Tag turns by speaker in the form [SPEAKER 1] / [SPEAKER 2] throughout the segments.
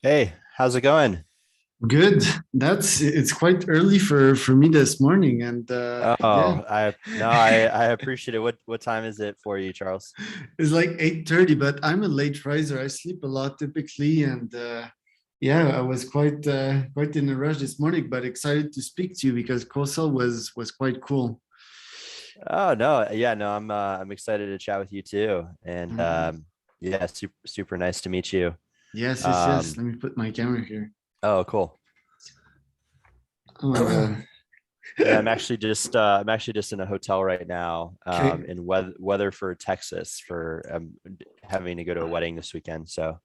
[SPEAKER 1] Hey, how's it going?
[SPEAKER 2] Good. It's quite early for me this morning, and yeah,
[SPEAKER 1] Oh, I appreciate it. What time is it for you, Charles?
[SPEAKER 2] it's like 8:30. But I'm a late riser. I sleep a lot typically, and yeah, I was quite in a rush this morning, but excited to speak to you because CoSell was quite cool.
[SPEAKER 1] Oh no, yeah, no, I'm excited to chat with you too. And
[SPEAKER 2] Mm.
[SPEAKER 1] yeah, super nice to meet you.
[SPEAKER 2] Yes, yes, yes.
[SPEAKER 1] Um,
[SPEAKER 2] Let me put my camera here.
[SPEAKER 1] oh, cool.
[SPEAKER 2] Oh my God.
[SPEAKER 1] Yeah, I'm actually just in a hotel right now,
[SPEAKER 2] Okay,
[SPEAKER 1] in Weatherford, Texas, for having to go to a wedding this weekend. So,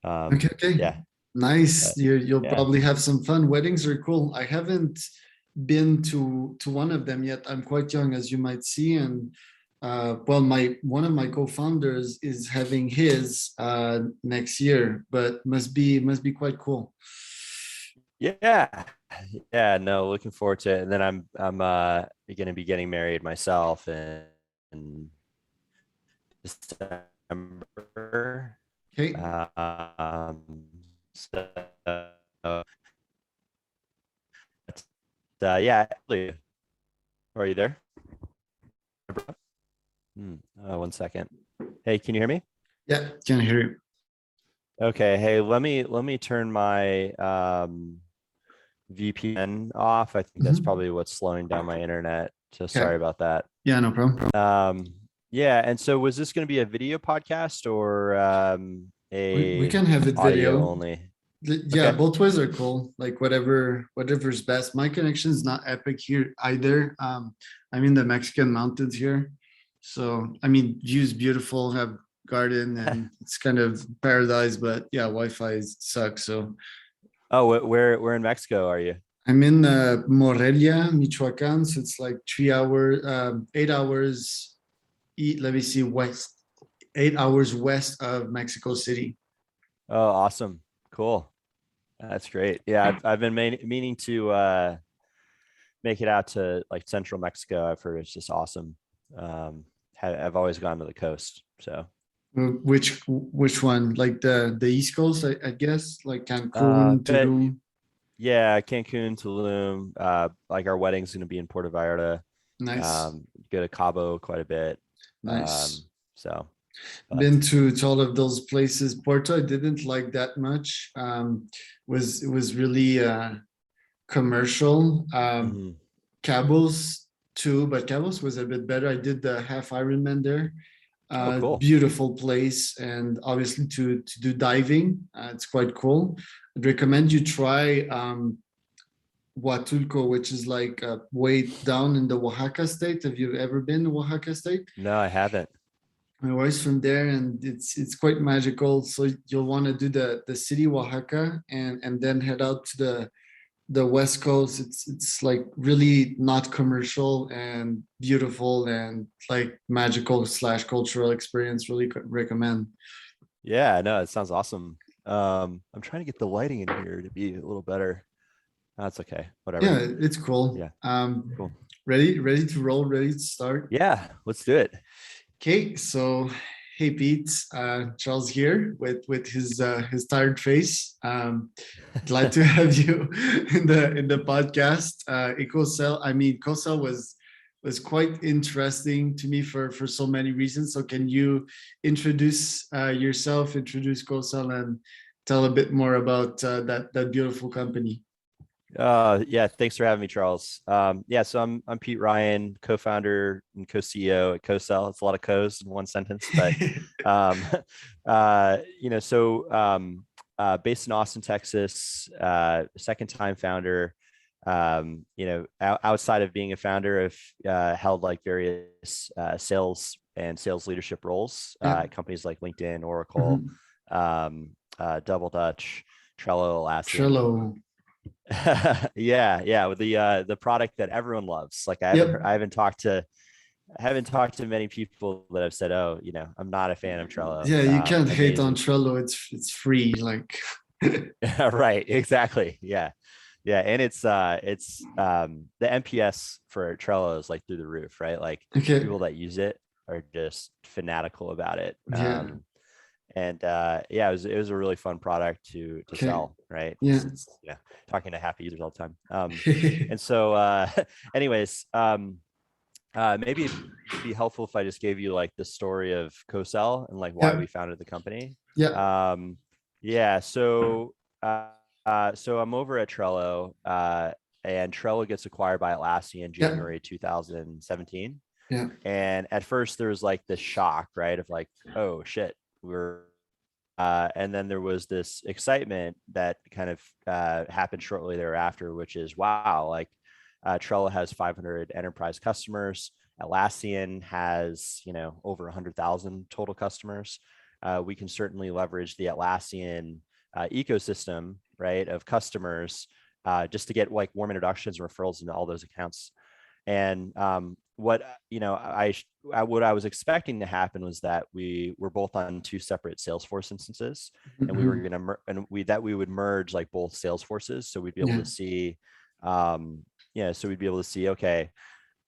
[SPEAKER 2] okay, okay.
[SPEAKER 1] yeah,
[SPEAKER 2] Nice.
[SPEAKER 1] but
[SPEAKER 2] You'll
[SPEAKER 1] yeah.
[SPEAKER 2] probably have some fun. Weddings are cool. I haven't been to one of them yet. I'm quite young, as you might see, and well, my one of my co-founders is having his next year, but must be quite cool.
[SPEAKER 1] Yeah. Yeah, no, looking forward to it. And then I'm gonna be getting married myself in December.
[SPEAKER 2] Okay.
[SPEAKER 1] Um so yeah, are you there? Hmm. 1 second. Hey, can you hear me?
[SPEAKER 2] Yeah, can hear you.
[SPEAKER 1] Okay, hey, let me turn my VPN off. I think that's
[SPEAKER 2] Mhm.
[SPEAKER 1] probably what's slowing down my internet. So
[SPEAKER 2] Okay.
[SPEAKER 1] sorry about that.
[SPEAKER 2] Yeah, no problem.
[SPEAKER 1] Um, yeah, and so was this going to be a video podcast or
[SPEAKER 2] We
[SPEAKER 1] a
[SPEAKER 2] can have it
[SPEAKER 1] audio
[SPEAKER 2] video.
[SPEAKER 1] only?
[SPEAKER 2] Yeah,
[SPEAKER 1] Okay.
[SPEAKER 2] both ways are cool. Like whatever's best. My connection is not epic here either. I'm in the Mexican mountains here, so I mean, view's beautiful. Have garden and it's kind of paradise. But yeah, Wi-Fi sucks. So
[SPEAKER 1] Oh, where in Mexico are you?
[SPEAKER 2] I'm in Morelia, Michoacan. So it's like 3 hours, 8 hours. Let me see, west, 8 hours west of Mexico City.
[SPEAKER 1] Oh, awesome. Cool. That's great. Yeah, I've been meaning to make it out to like central Mexico. I've heard it's just awesome. Um, I've always gone to the coast. So,
[SPEAKER 2] Which one? Like the East Coast, I guess, like Cancun,
[SPEAKER 1] but
[SPEAKER 2] Tulum.
[SPEAKER 1] yeah, Cancun, Tulum, like our wedding's going to be in Puerto Vallarta.
[SPEAKER 2] Nice,
[SPEAKER 1] Go to Cabo quite a bit.
[SPEAKER 2] nice.
[SPEAKER 1] So,
[SPEAKER 2] Been
[SPEAKER 1] but
[SPEAKER 2] to all of those places. Porto, I didn't like that much. Was really commercial.
[SPEAKER 1] mhm.
[SPEAKER 2] Cabos too, but Cabos was a bit better. I did the half Ironman there.
[SPEAKER 1] Oh, cool.
[SPEAKER 2] Beautiful place, and obviously to do diving, it's quite cool. I'd recommend you try Huatulco, which is like way down in the Oaxaca state. Have you ever been to Oaxaca state?
[SPEAKER 1] No, I haven't.
[SPEAKER 2] My wife's from there, and it's quite magical. So you'll want to do the city Oaxaca, and then head out to the west coast. It's like really not commercial and beautiful and like magical slash cultural experience. Really recommend.
[SPEAKER 1] Yeah, no, it sounds awesome. I'm trying to get the lighting in here to be a little better. That's okay.
[SPEAKER 2] Yeah,
[SPEAKER 1] Whatever.
[SPEAKER 2] it's cool.
[SPEAKER 1] Yeah, cool.
[SPEAKER 2] Ready to roll. Ready to start.
[SPEAKER 1] Yeah, let's do it.
[SPEAKER 2] Okay, so hey Pete, Charles here with his tired face. Glad to have you in the podcast. EcoCell, I mean, CoSell was quite interesting to me for so many reasons. So can you introduce yourself, introduce CoSell, and tell a bit more about that beautiful company?
[SPEAKER 1] Yeah, thanks for having me, Charles. Yeah, so I'm Pete Ryan, co-founder and co-CEO at CoSell. It's a lot of co's in one sentence, but um, based in Austin, Texas, second time founder. Outside of being a founder, I've held like various sales and sales leadership roles
[SPEAKER 2] Yeah.
[SPEAKER 1] at companies like LinkedIn, Oracle,
[SPEAKER 2] Mhm.
[SPEAKER 1] Double Dutch, Trello, Atlassian.
[SPEAKER 2] Trello.
[SPEAKER 1] Yeah, with the product that everyone loves. Like
[SPEAKER 2] Yep.
[SPEAKER 1] I haven't talked to many people that have said, "Oh, I'm not a fan of Trello."
[SPEAKER 2] Yeah, you can't hate on
[SPEAKER 1] Amazing.
[SPEAKER 2] Trello. It's free. Like
[SPEAKER 1] Right, exactly. Yeah. Yeah, and it's the NPS for Trello is like through the roof, right? Like
[SPEAKER 2] okay.
[SPEAKER 1] people that use it are just fanatical about it.
[SPEAKER 2] Yeah.
[SPEAKER 1] And yeah, it was a really fun product to
[SPEAKER 2] Okay.
[SPEAKER 1] sell, right?
[SPEAKER 2] Yeah.
[SPEAKER 1] It's talking to happy users all the time. And so anyways, maybe it'd be helpful if I just gave you like the story of CoSell and like why
[SPEAKER 2] Yeah.
[SPEAKER 1] we founded the company.
[SPEAKER 2] Yeah.
[SPEAKER 1] Um, yeah, so I'm over at Trello, and Trello gets acquired by Atlassian in
[SPEAKER 2] Yeah.
[SPEAKER 1] January 2017.
[SPEAKER 2] Yeah.
[SPEAKER 1] And at first there was like this shock, right? Of like, oh shit, we're and then there was this excitement that kind of happened shortly thereafter, which is wow, like Trello has 500 enterprise customers. Atlassian has, over 100,000 total customers. We can certainly leverage the Atlassian ecosystem, right, of customers just to get like warm introductions and referrals into all those accounts. And what what I was expecting to happen was that we were both on two separate Salesforce instances, and we were
[SPEAKER 2] Mhm.
[SPEAKER 1] going to we would merge like both Salesforces, so we'd be able
[SPEAKER 2] Yeah.
[SPEAKER 1] to see, we'd be able to see, okay,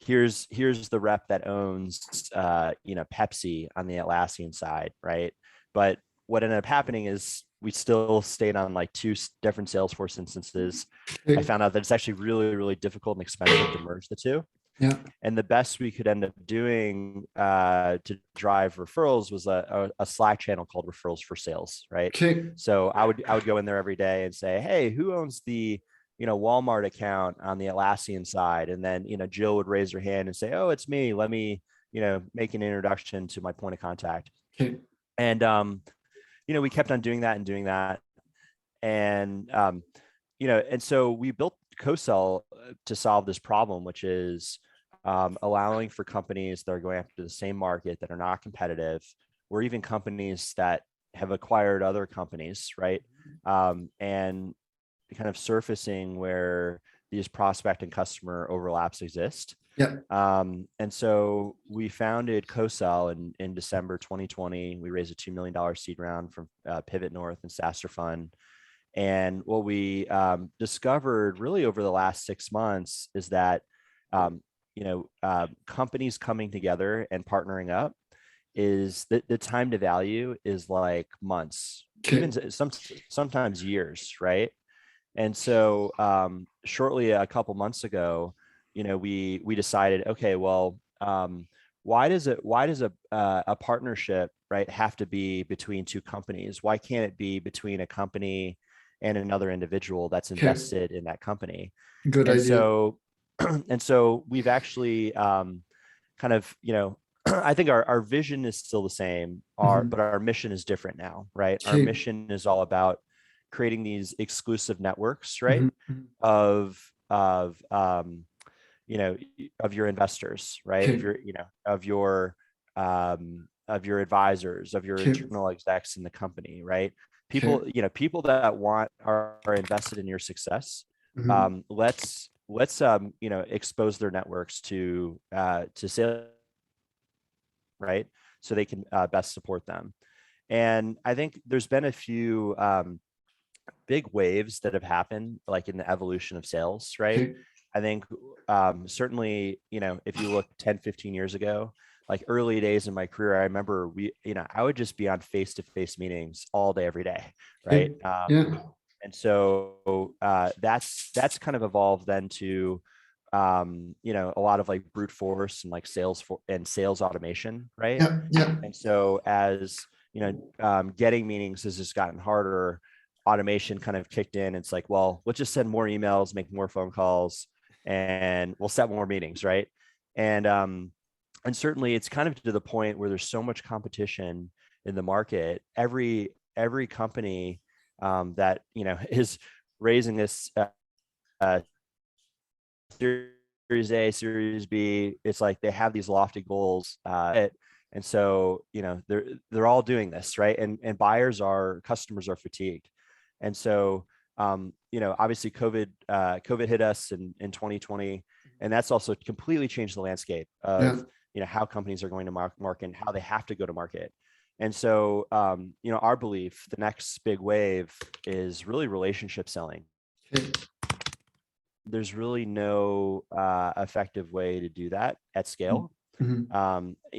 [SPEAKER 1] here's the rep that owns Pepsi on the Atlassian side, right? But what ended up happening is we still stayed on like two different Salesforce instances. I
[SPEAKER 2] Okay.
[SPEAKER 1] found out that it's actually really, really difficult and expensive to merge the two.
[SPEAKER 2] Yeah.
[SPEAKER 1] And the best we could end up doing to drive referrals was a Slack channel called Referrals for Sales, right?
[SPEAKER 2] Okay.
[SPEAKER 1] So I would go in there every day and say, hey, who owns the Walmart account on the Atlassian side? And then Jill would raise her hand and say, oh, it's me. Let me make an introduction to my point of contact.
[SPEAKER 2] Okay.
[SPEAKER 1] And we kept on doing that and doing that. And and so we built CoSell to solve this problem, which is allowing for companies that are going after the same market that are not competitive, or even companies that have acquired other companies, right? And kind of surfacing where these prospect and customer overlaps exist.
[SPEAKER 2] Yeah.
[SPEAKER 1] And so we founded CoSell in December 2020. We raised a $2 million seed round from Pivot North and Sasser Fund. And what we discovered really over the last 6 months is that companies coming together and partnering up is the time to value is like months,
[SPEAKER 2] Okay.
[SPEAKER 1] even sometimes years, right? And so shortly a couple months ago, we decided, okay, well, why does a partnership, right, have to be between two companies? Why can't it be between a company and another individual that's
[SPEAKER 2] Okay.
[SPEAKER 1] invested in that company?
[SPEAKER 2] Good
[SPEAKER 1] And
[SPEAKER 2] idea.
[SPEAKER 1] so we've actually kind of, I think our vision is still the same,
[SPEAKER 2] Mhm.
[SPEAKER 1] but our mission is different now, right? Our
[SPEAKER 2] Okay.
[SPEAKER 1] mission is all about creating these exclusive networks, right?
[SPEAKER 2] Mhm. Mhm.
[SPEAKER 1] Of of you know of your investors, right?
[SPEAKER 2] Okay.
[SPEAKER 1] Of your advisors, of your
[SPEAKER 2] Okay.
[SPEAKER 1] internal execs in the company, right?
[SPEAKER 2] Okay.
[SPEAKER 1] People that are invested in your success.
[SPEAKER 2] Mhm.
[SPEAKER 1] Let's expose their networks to sales, right? So they can best support them. And I think there's been a few big waves that have happened like in the evolution of sales, right?
[SPEAKER 2] Okay.
[SPEAKER 1] I think certainly, if you look 10-15 years ago, like early days in my career, I remember I would just be on face-to-face meetings all day every day, right?
[SPEAKER 2] Okay. Yeah.
[SPEAKER 1] And so that's kind of evolved then to a lot of like brute force and like sales automation, right?
[SPEAKER 2] Yeah. Yeah.
[SPEAKER 1] And so as getting meetings has just gotten harder, automation kind of kicked in. It's like, well, let's just send more emails, make more phone calls, and we'll set more meetings, right? And certainly it's kind of to the point where there's so much competition in the market. Every company that is raising this uh, Series A, Series B, it's like they have these lofty goals. And so, they're all doing this, right? And customers are fatigued. And so, obviously COVID hit us in 2020, and that's also completely changed the landscape
[SPEAKER 2] Yeah.
[SPEAKER 1] of, how companies are going to market and how they have to go to market. And so, our belief, the next big wave is really relationship selling.
[SPEAKER 2] Okay.
[SPEAKER 1] There's really no effective way to do that at scale.
[SPEAKER 2] Mhm.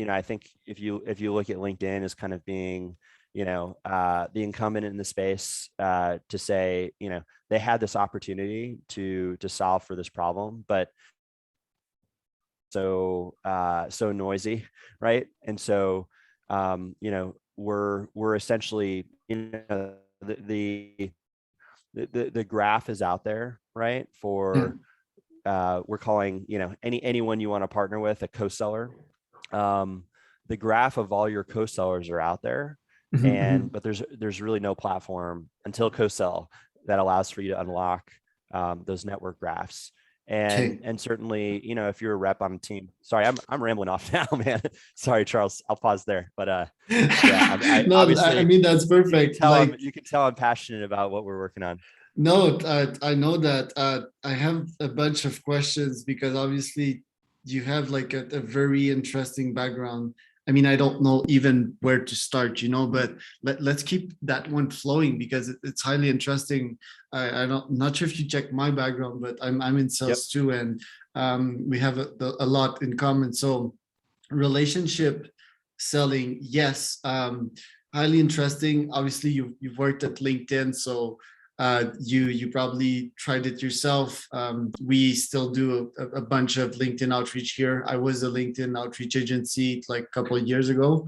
[SPEAKER 1] I think if you look at LinkedIn as kind of being the incumbent in the space to say, they had this opportunity to solve for this problem, but so noisy, right? And so we're essentially, the graph is out there, right? For we're calling, anyone you want to partner with a co-seller. The graph of all your co-sellers are out there, but there's really no platform until CoSell that allows for you to unlock those network graphs. And certainly, if you're a rep on a team, sorry, I'm rambling off now, man. Sorry, Charles, I'll pause there. But yeah,
[SPEAKER 2] No,
[SPEAKER 1] obviously,
[SPEAKER 2] I mean, that's perfect.
[SPEAKER 1] you can tell I'm passionate about what we're working on.
[SPEAKER 2] No, I know that. I have a bunch of questions because obviously you have like a very interesting background. I mean, I don't know even where to start, but let's keep that one flowing because it's highly interesting. I'm not sure if you check my background, but I'm in sales too, and we have a lot in common. So relationship selling, yes, highly interesting. Obviously, you've worked at LinkedIn, so you probably tried it yourself. We still do a bunch of LinkedIn outreach here. I was a LinkedIn outreach agency like a couple of years ago.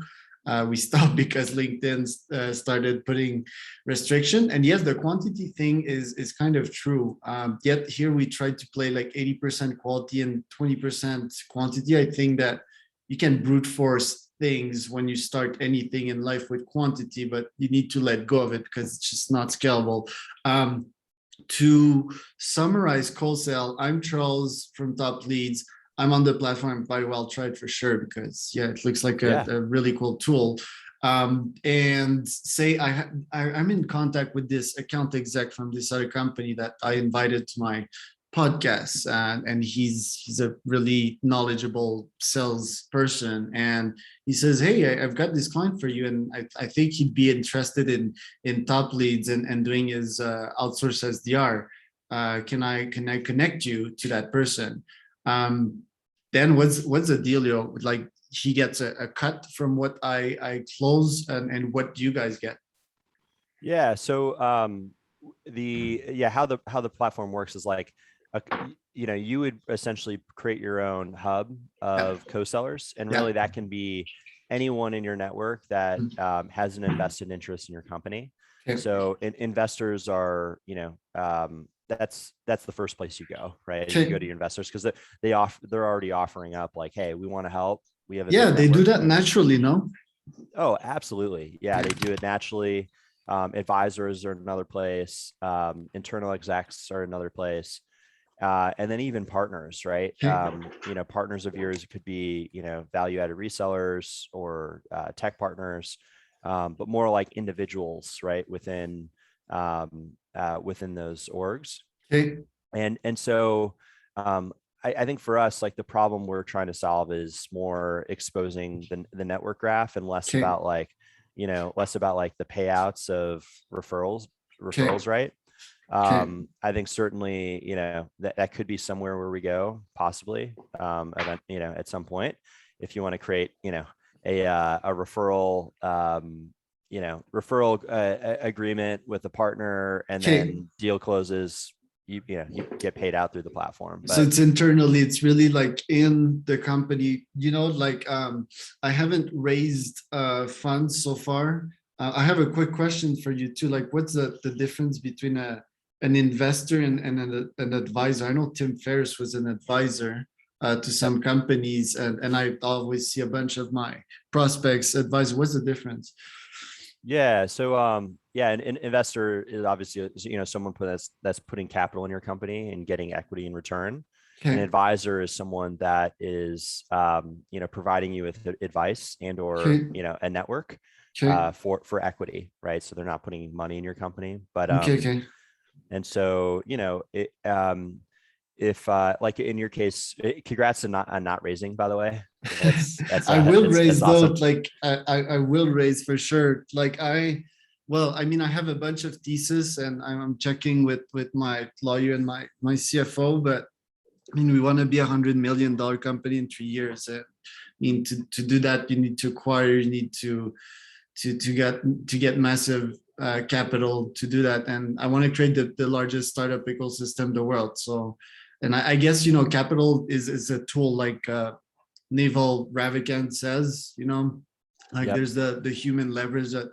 [SPEAKER 2] We stopped because LinkedIn started putting restriction. And yes, the quantity thing is kind of true. Yet here we try to play like 80% quality and 20% quantity. I think that you can brute force things when you start anything in life with quantity, but you need to let go of it because it's just not scalable. To summarize CoSell, I'm Charles from Top Leads. I'm on the platform by well tried for sure because it looks like a really cool tool. And say I'm in contact with this account exec from this other company that I invited to my podcast, and he's a really knowledgeable salesperson, and he says, hey, I've got this client for you, and I think he'd be interested in Top Leads and doing his outsource SDR. Can I connect you to that person? Then what's the dealio? Like, he gets a cut from what I close, and what do you guys get?
[SPEAKER 1] Yeah. So how the platform works is like, you would essentially create your own hub of co-sellers, and really that can be anyone in your network that has an invested interest in your company. So investors are, that's the first place you go, right? You go to your investors because they're already offering up like, hey, we want to help. We have
[SPEAKER 2] they do that naturally, no?
[SPEAKER 1] Oh, absolutely. Yeah, they do it naturally. Advisors are another place. Internal execs are another place. And then even partners, right? Partners of yours, it could be, value-added resellers or tech partners, but more like individuals, right? Within those orgs. And so I think for us, like, the problem we're trying to solve is more exposing the network graph and less about like, the payouts of referrals, right? I think certainly, that could be somewhere where we go, possibly, at some point, if you want to create, a referral, agreement with a partner, and then deal closes, you get paid out through the platform.
[SPEAKER 2] But so it's internally, it's really like in the company, I haven't raised funds so far. I have a quick question for you too. Like, what's the difference between an investor and an advisor? I know Tim Ferriss was an advisor to some companies, and I always see a bunch of my prospects advise. What's the difference?
[SPEAKER 1] Yeah. So, an investor is obviously, someone that's putting capital in your company and getting equity in return. An advisor is someone that is, providing you with advice and or, a network for equity, right? So they're not putting money in your company, but and so, if like in your case, congrats on not raising, by the way.
[SPEAKER 2] I will raise though.
[SPEAKER 1] Awesome.
[SPEAKER 2] Like I will raise for sure. Like I have a bunch of thesis, and I'm checking with my lawyer and my CFO, but I mean, we want to be $100 million company in 3 years. I mean, to do that, you need to acquire, you need to to get massive capital to do that. And I want to create the largest startup ecosystem in the world. So, and I guess, capital is a tool, like Naval Ravikant says, like
[SPEAKER 1] Yep.
[SPEAKER 2] there's the human leverage that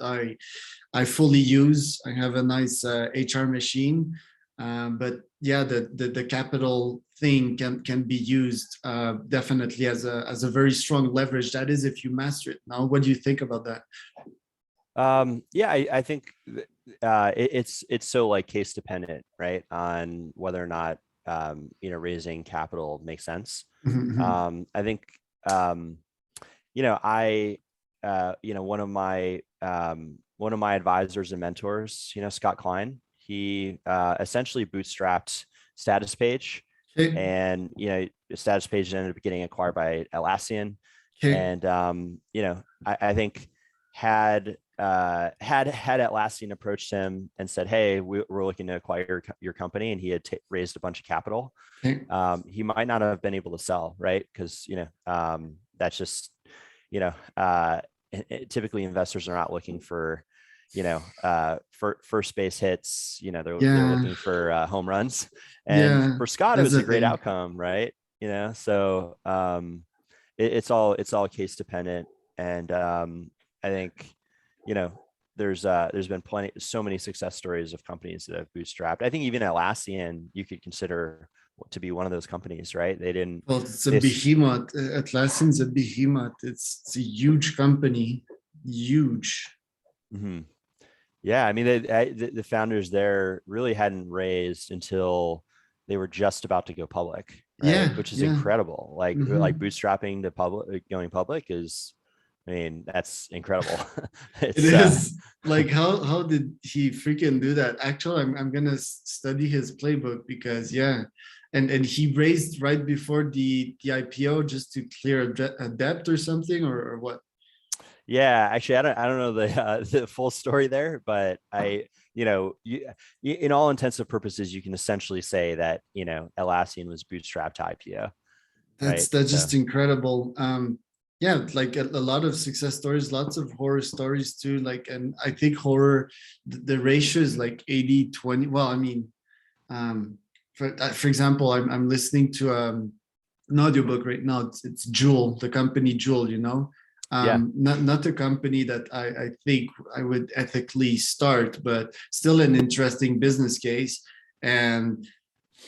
[SPEAKER 2] I fully use. I have a nice HR machine, but yeah, the capital thing can be used definitely as a very strong leverage. That is, if you master it. Now, what do you think about that?
[SPEAKER 1] Yeah, I think it's so like case dependent, right? On whether or not raising capital makes sense.
[SPEAKER 2] Mhm.
[SPEAKER 1] I think I one of my advisors and mentors, Scott Klein, he essentially bootstrapped Status Page,
[SPEAKER 2] Okay.
[SPEAKER 1] and Status Page ended up getting acquired by Atlassian.
[SPEAKER 2] Okay.
[SPEAKER 1] And I think had Atlassian approached him and said, "Hey, we're looking to acquire your company," and he had raised a bunch of capital,
[SPEAKER 2] Okay.
[SPEAKER 1] he might not have been able to sell, right? Because that's just you know uh, typically investors are not looking for for first base hits. They're
[SPEAKER 2] Yeah.
[SPEAKER 1] looking for home runs, and
[SPEAKER 2] Yeah.
[SPEAKER 1] for Scott it
[SPEAKER 2] That's
[SPEAKER 1] was
[SPEAKER 2] the
[SPEAKER 1] a great
[SPEAKER 2] thing.
[SPEAKER 1] outcome, right? So it's all case dependent. And I think there's been so many success stories of companies that have bootstrapped. I think even Atlassian you could consider to be one of those companies, right? They didn't
[SPEAKER 2] Well, it's a
[SPEAKER 1] this
[SPEAKER 2] behemoth. Atlassian's a behemoth. It's a huge company. Huge.
[SPEAKER 1] mhm. Yeah, I mean, the founders there really hadn't raised until they were just about to go public, right?
[SPEAKER 2] Yeah.
[SPEAKER 1] Which is
[SPEAKER 2] Yeah.
[SPEAKER 1] incredible. Like
[SPEAKER 2] Hmm.
[SPEAKER 1] bootstrapping to public, going public is, I mean, that's incredible.
[SPEAKER 2] It
[SPEAKER 1] It's
[SPEAKER 2] is. Like, how did he freaking do that? Actually, I'm gonna study his playbook, because yeah, and he raised right before the IPO just to clear a debt or something, or what?
[SPEAKER 1] yeah, actually, I don't know the the full story there, but in all intents and purposes, you can essentially say that Atlassian was bootstrapped to IPO, right?
[SPEAKER 2] That's
[SPEAKER 1] So
[SPEAKER 2] just incredible. Yeah, like a lot of success stories, lots of horror stories too. Like, and I think horror, the ratio is like 80-20. Well, I mean, for example, I'm listening to an audiobook right now. It's Jewel, the company Jewel,
[SPEAKER 1] yeah,
[SPEAKER 2] not a company that I think I would ethically start, but still an interesting business case. And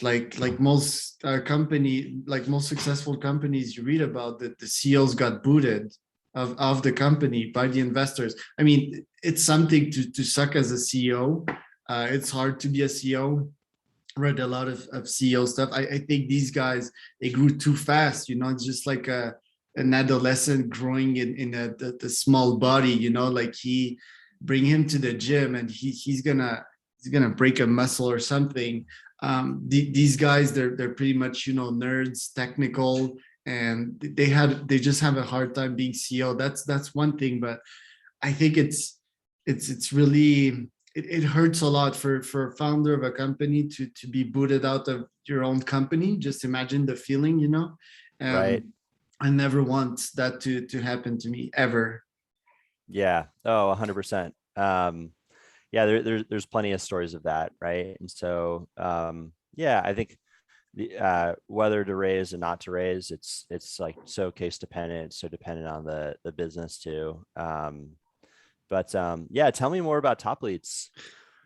[SPEAKER 2] like most like most successful companies you read about, that the CEOs got booted of the company by the investors. I mean, it's something to suck as a CEO. It's hard to be a CEO. Read a lot of CEO stuff. I think these guys, they grew too fast. It's just like an adolescent growing in the small body. Like he bring him to the gym and he's gonna break a muscle or something. These guys, they're pretty much nerds, technical, and they just have a hard time being CEO. That's one thing, but I think it's really, it hurts a lot for a founder of a company to be booted out of your own company. Just imagine the feeling,
[SPEAKER 1] right.
[SPEAKER 2] um I never want that to happen to me ever.
[SPEAKER 1] Yeah. Oh, 100%. Yeah, there's plenty of stories of that, right? And so, yeah, I think the whether to raise and not to raise, it's like so case dependent, so dependent on the business too. But yeah, tell me more about Top Leads.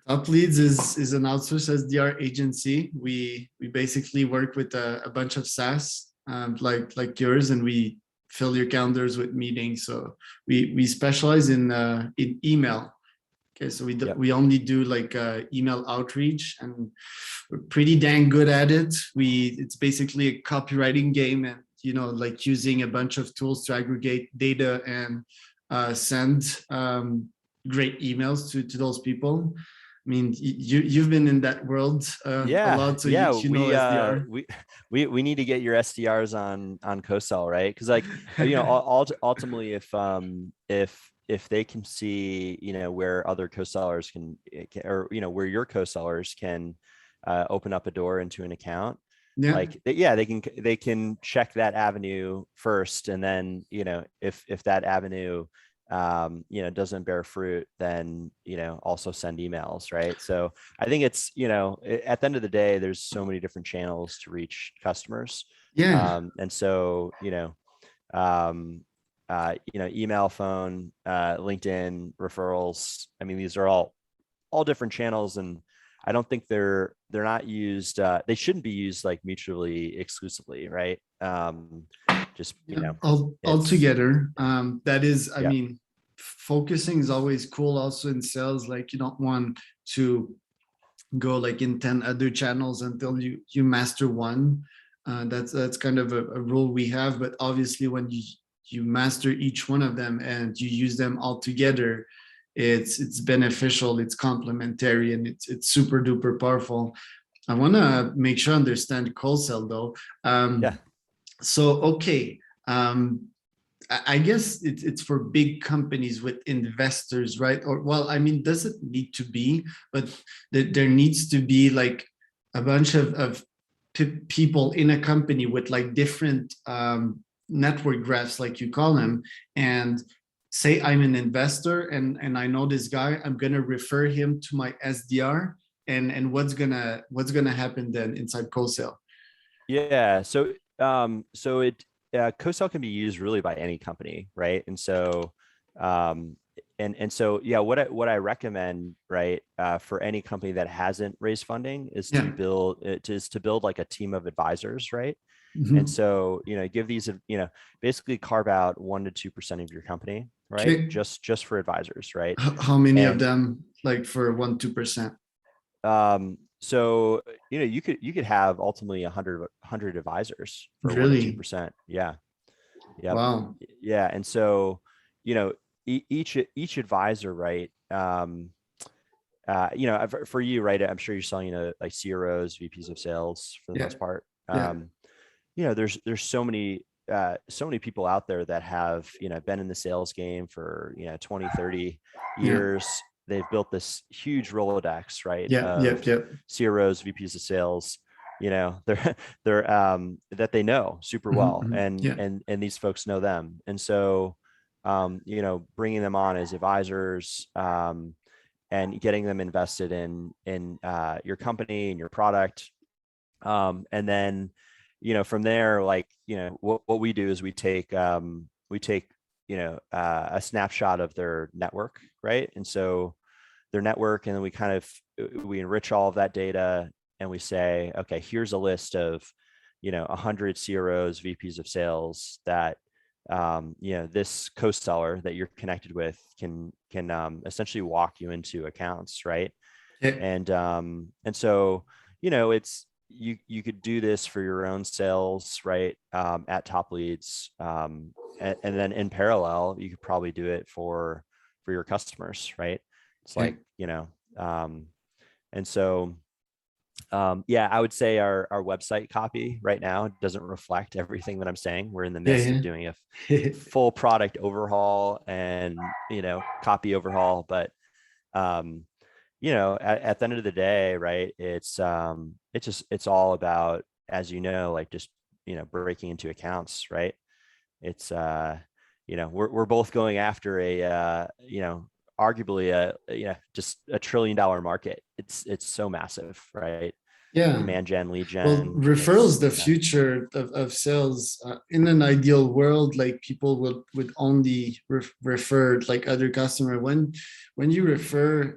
[SPEAKER 2] Top Leads is an outsourced SDR agency. We basically work with a bunch of SaaS, like yours, and we fill your calendars with meetings. So we specialize in email. Okay, so
[SPEAKER 1] Yep.
[SPEAKER 2] we only do like email outreach, and we're pretty dang good at it. It's basically a copywriting game, and like using a bunch of tools to aggregate data and send great emails to those people. I mean, you've been in that world a
[SPEAKER 1] Yeah,
[SPEAKER 2] lot, so
[SPEAKER 1] yeah.
[SPEAKER 2] you know SDR.
[SPEAKER 1] We need to get your SDRs on CoSell, right? Because like ultimately, if they can see where other co-sellers or where your co-sellers can open up a door into an account,
[SPEAKER 2] Yeah.
[SPEAKER 1] like yeah, they can check that avenue first, and then if that avenue doesn't bear fruit, then, also send emails, right? So I think it's, at the end of the day, there's so many different channels to reach customers.
[SPEAKER 2] Yeah.
[SPEAKER 1] And so, um, email, phone, LinkedIn, referrals. I mean, these are all different channels, and I don't think they're not used. They shouldn't be used like mutually exclusively, right? Just
[SPEAKER 2] Yeah, all
[SPEAKER 1] it's
[SPEAKER 2] together. That is, I
[SPEAKER 1] yeah,
[SPEAKER 2] mean, focusing is always cool. Also in sales, like you don't want to go like in 10 other channels until you master one. That's kind of a rule we have. But obviously, when you master each one of them and you use them all together, it's beneficial. It's complementary, and it's super duper powerful. I want to make sure I understand CoSell though.
[SPEAKER 1] yeah,
[SPEAKER 2] So okay, um, I guess it's for big companies with investors, right? Or well, I mean, does it need to be? But there needs to be like a bunch of people in a company with like different network graphs, like you call them, and say I'm an investor and I know this guy, I'm gonna refer him to my SDR, and what's gonna happen then inside CoSale?
[SPEAKER 1] yeah. So it CoSell can be used really by any company, right? And so um, so yeah, what I recommend, right, for any company that hasn't raised funding is
[SPEAKER 2] Yeah.
[SPEAKER 1] to build like a team of advisors, right? And
[SPEAKER 2] Mhm.
[SPEAKER 1] so, give these, basically carve out 1 to 2% of your company, right?
[SPEAKER 2] Okay.
[SPEAKER 1] Just for advisors, right?
[SPEAKER 2] How many of
[SPEAKER 1] And
[SPEAKER 2] them, like for 1-2%?
[SPEAKER 1] so, you could have ultimately 100 advisors for one to two
[SPEAKER 2] Really?
[SPEAKER 1] percent. Yeah. Yep.
[SPEAKER 2] Wow.
[SPEAKER 1] Yeah. And so, you know, each advisor, right? For you, right? I'm sure you're selling to like CROs, VPs of sales for the
[SPEAKER 2] Yeah.
[SPEAKER 1] most part.
[SPEAKER 2] Yeah.
[SPEAKER 1] There's so many people out there that have, been in the sales game for, 20, 30
[SPEAKER 2] Yeah.
[SPEAKER 1] years. They've built this huge Rolodex, right,
[SPEAKER 2] Yeah.
[SPEAKER 1] of
[SPEAKER 2] Yep. Yep.
[SPEAKER 1] CROs, VPs of sales, they're that they know super
[SPEAKER 2] Mhm,
[SPEAKER 1] well,
[SPEAKER 2] mhm.
[SPEAKER 1] and
[SPEAKER 2] Yeah.
[SPEAKER 1] these folks know them. And so, bringing them on as advisors, and getting them invested in your company and your product, and then, from there, like, what we do is we take a snapshot of their network, right? And so their network, and then we enrich all of that data, and we say, okay, here's a list of 100 CROs, VPs of sales that, this co-seller that you're connected with can essentially walk you into accounts, right?
[SPEAKER 2] Yeah.
[SPEAKER 1] And so, it's, you could do this for your own sales, right, at Top Leads, and then in parallel you could probably do it for your customers, right? It's
[SPEAKER 2] Yeah.
[SPEAKER 1] like, and so, yeah, I would say our website copy right now doesn't reflect everything that I'm saying. We're in the midst of
[SPEAKER 2] Yeah.
[SPEAKER 1] doing a
[SPEAKER 2] Yeah.
[SPEAKER 1] full product overhaul and, copy overhaul. But um, at the end of the day, right, it's all about, as like, just, breaking into accounts, right? It's we're both going after arguably just $1 trillion market. It's so massive, right?
[SPEAKER 2] Yeah.
[SPEAKER 1] Demand gen, lead
[SPEAKER 2] Well,
[SPEAKER 1] gen.
[SPEAKER 2] referrals
[SPEAKER 1] It's
[SPEAKER 2] the future of sales. In an ideal world, like people would only refer like other customer. When you refer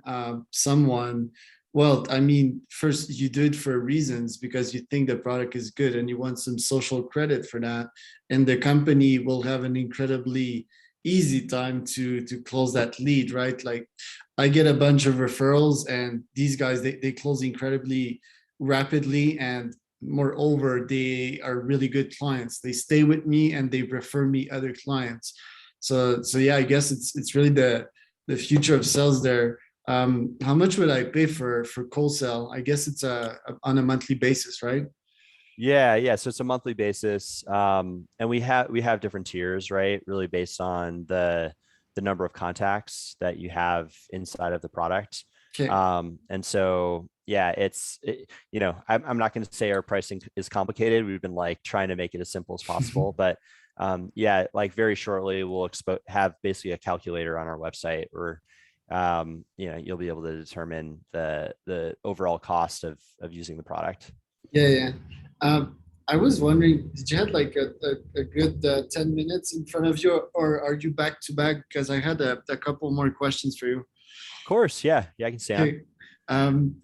[SPEAKER 2] someone, well, I mean, first you do it for reasons because you think the product is good and you want some social credit for that, and the company will have an incredibly easy time to close that lead, right? Like I get a bunch of referrals, and these guys they close incredibly rapidly, and moreover they are really good clients. They stay with me and they refer me other clients. So yeah, I guess it's really the future of sales there. How much would I pay for CoSell? I guess it's on a monthly basis, right?
[SPEAKER 1] Yeah. So it's a monthly basis. And we have different tiers, right? Really based on the number of contacts that you have inside of the product.
[SPEAKER 2] Okay.
[SPEAKER 1] And so, yeah, I'm not going to say our pricing is complicated. We've been like trying to make it as simple as possible, but Yeah, like very shortly we'll have basically a calculator on our website where you'll be able to determine the overall cost of using the product.
[SPEAKER 2] Yeah, yeah. I was wondering, did you have like a good 10 minutes in front of you, or are you back to back? Because I had a couple more questions for you.
[SPEAKER 1] Of course, yeah, I can stay on.
[SPEAKER 2] Okay.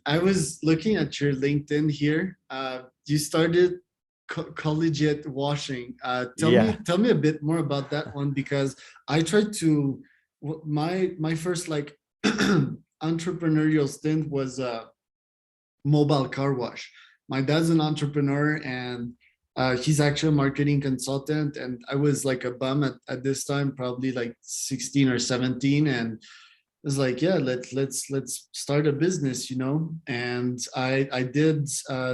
[SPEAKER 2] I was looking at your LinkedIn here. You started collegiate washing.
[SPEAKER 1] Yeah.
[SPEAKER 2] Tell me a bit more about that one, because I tried to, my first like entrepreneurial stint was mobile car wash. My dad's an entrepreneur, and he's actually a marketing consultant. And I was like a bum at this time, probably like 16 or 17. And was like, yeah, let's start a business, you know. And I did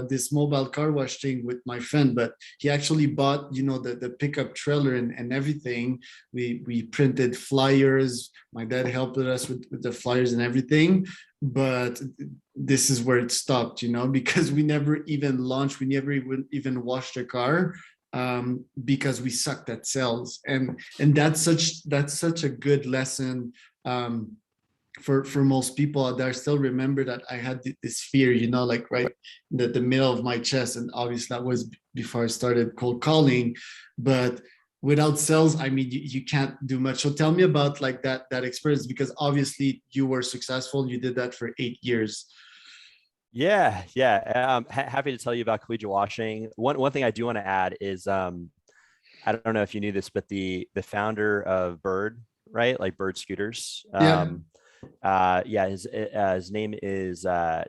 [SPEAKER 2] this mobile car wash thing with my friend, but he actually bought, you know, the pickup trailer and everything. We printed flyers. My dad helped us with the flyers and everything. But this is where it stopped, you know, because we never even launched, we never even washed a car, because we sucked at sales. And that's such a good lesson, for most people out there. Still remember that I had this fear, you know, like right in the middle of my chest. And obviously that was before I started cold calling. But without sales, I mean, you can't do much. So tell me about like that experience, because obviously you were successful. You did that for 8 years.
[SPEAKER 1] Yeah, yeah. Happy to tell you about collegiate washing. One thing I do want to add is I don't know if you knew this, but the founder of Bird, right? Like Bird scooters.
[SPEAKER 2] Yeah.
[SPEAKER 1] Yeah, his name is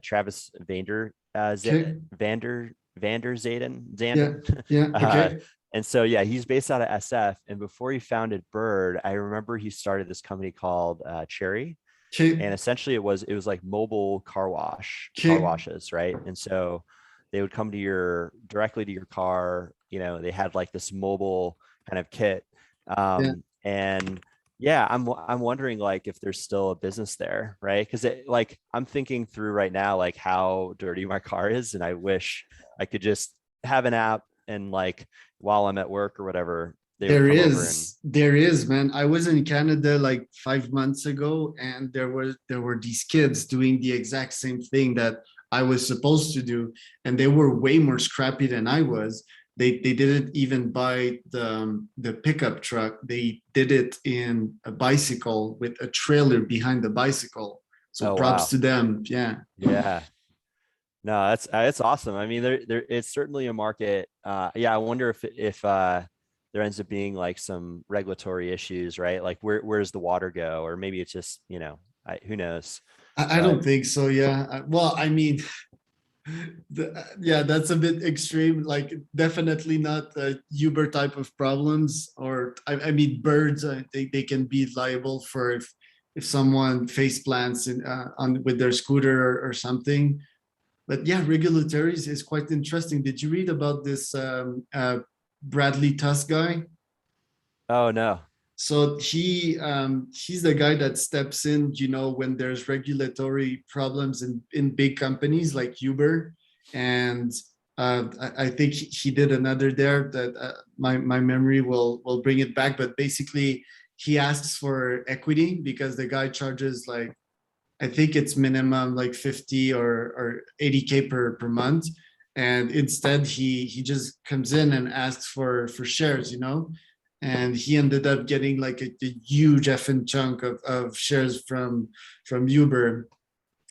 [SPEAKER 1] Travis
[SPEAKER 2] Okay.
[SPEAKER 1] Vander
[SPEAKER 2] Yeah.
[SPEAKER 1] Zanden.
[SPEAKER 2] Yeah.
[SPEAKER 1] uh,
[SPEAKER 2] Okay.
[SPEAKER 1] and so yeah, he's based out of SF. And before he founded Bird, I remember he started this company called Cherry,
[SPEAKER 2] Okay.
[SPEAKER 1] and essentially it was like mobile car
[SPEAKER 2] Okay.
[SPEAKER 1] washes, right? And so they would come to directly to your car. They had like this mobile kind of kit.
[SPEAKER 2] Yeah.
[SPEAKER 1] And yeah, I'm wondering like if there's still a business there, right? Because like I'm thinking through right now like how dirty my car is, and I wish I could just have an app and like while I'm at work or whatever, they would come over and
[SPEAKER 2] There is, man. I was in Canada like 5 months ago, and there were these kids doing the exact same thing that I was supposed to do, and they were way more scrappy than I was. They didn't even buy the pickup truck. They did it in a bicycle with a trailer behind the bicycle. So
[SPEAKER 1] oh
[SPEAKER 2] props
[SPEAKER 1] wow,
[SPEAKER 2] to them. Yeah.
[SPEAKER 1] yeah. No, that's awesome. I mean, there it's certainly a market. Yeah, I wonder if there ends up being like some regulatory issues, right? Like where does the water go? Or maybe it's just, who knows?
[SPEAKER 2] I
[SPEAKER 1] But
[SPEAKER 2] don't think so. Yeah. Well, I mean, yeah, that's a bit extreme. Like, definitely not Uber type of problems. Or I mean, birds. They can be liable for if someone face plants on with their scooter or something. But yeah, regulatory is quite interesting. Did you read about this Bradley Tusk guy?
[SPEAKER 1] oh no.
[SPEAKER 2] So he's the guy that steps in, you know, when there's regulatory problems in big companies like Uber. And I think he did another there that my memory will bring it back. But basically, he asks for equity because the guy charges like, I think it's minimum like 50 or 80K per month. And instead he just comes in and asks for shares, you know. And he ended up getting like a huge effing chunk of shares from Uber.